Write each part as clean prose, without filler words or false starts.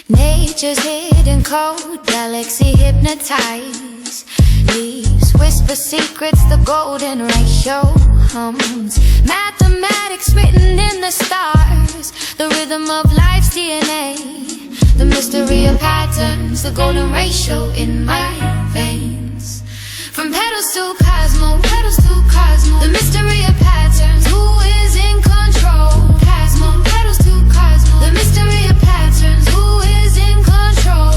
Nature's hidden code, galaxy hypnotized. Leaves whisper secrets, the golden ratio hums. Mathematics written in the stars, the rhythm of life's DNA. The mystery of patterns, the golden ratio in my veins. From petals to cosmos, the mystery of patterns, who is in control? Cosmos, petals to cosmos, the mystery of patterns, who is in control?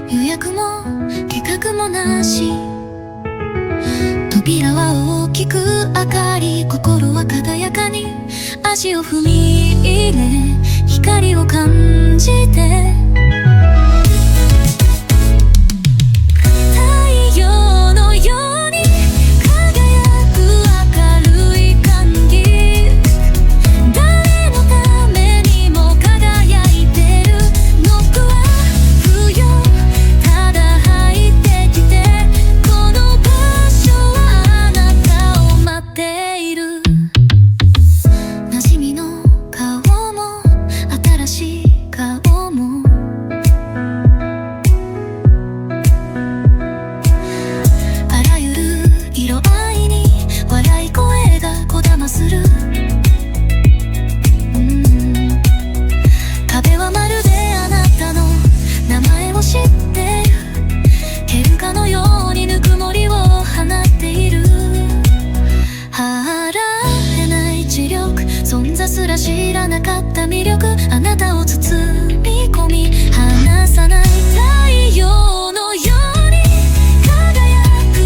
Yoyakuも計画もなし、扉は大きく明かり、心は軽やかに足を踏み入れ、光を感じて、太陽のように輝く明るい感激、誰のためにも輝いてるのくは不要、ただ入ってきて、この場所はあなたを待っている。馴染みの顔も新しい顔も、あらゆる色合いに笑い声がこだまする。壁はまるであなたの名前を知ってる。ヘルカのようにぬくもりを放っている。払えない磁力、存在すら知らなかった魅力、あなたを包み込み離さない。太陽のように輝く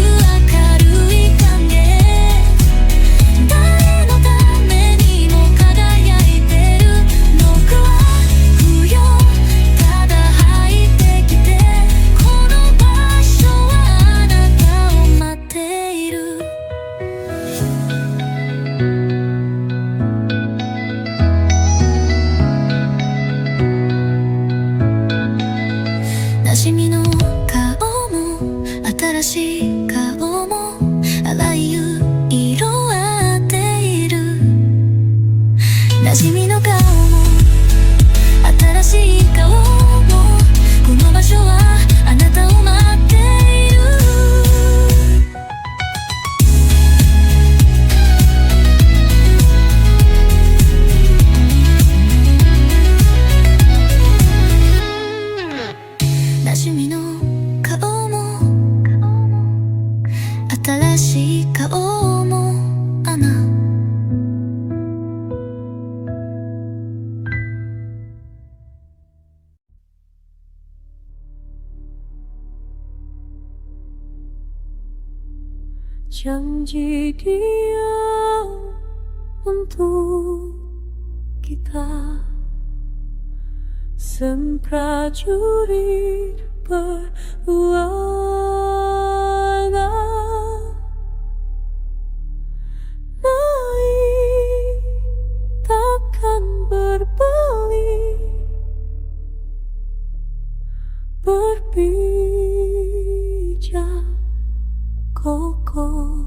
明るい影、誰のためにも輝いてるのくは不要、ただ入ってきて、この場所はあなたを待っている。馴染みの顔も新しい顔も、あらゆる色あっている。馴染みの顔も新しい顔も、この場所はあなたを待っている。馴染みの顔も新しい顔も、あなJanji dia untuk kita semprajurit berwarna, naik takkan berbalik, berpijak kokoh.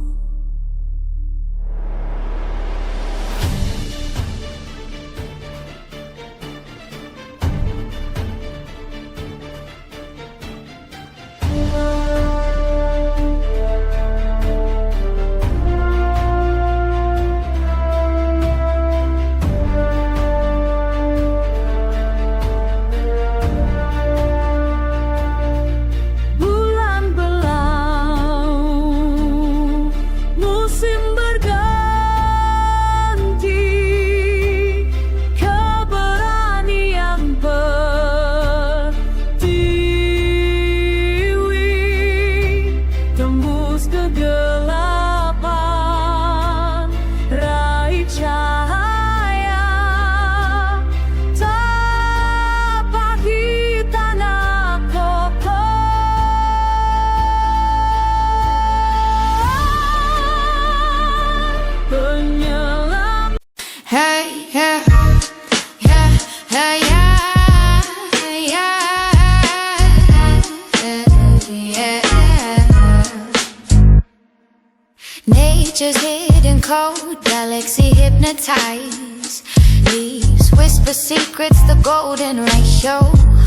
nature's hidden code, galaxy hypnotize. Leaves whisper secrets, the golden ratio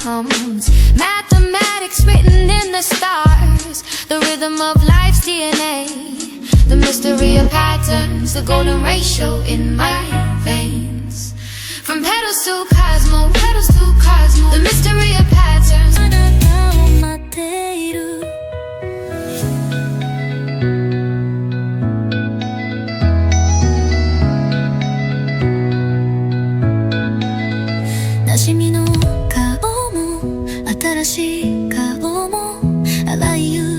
hums. Mathematics written in the stars, the rhythm of life's DNA. The mystery of patterns, the golden ratio in my veins. From petals to cosmos, the mystery of patterns. あなたを待っている馴染みの顔も新しい顔も洗いゆ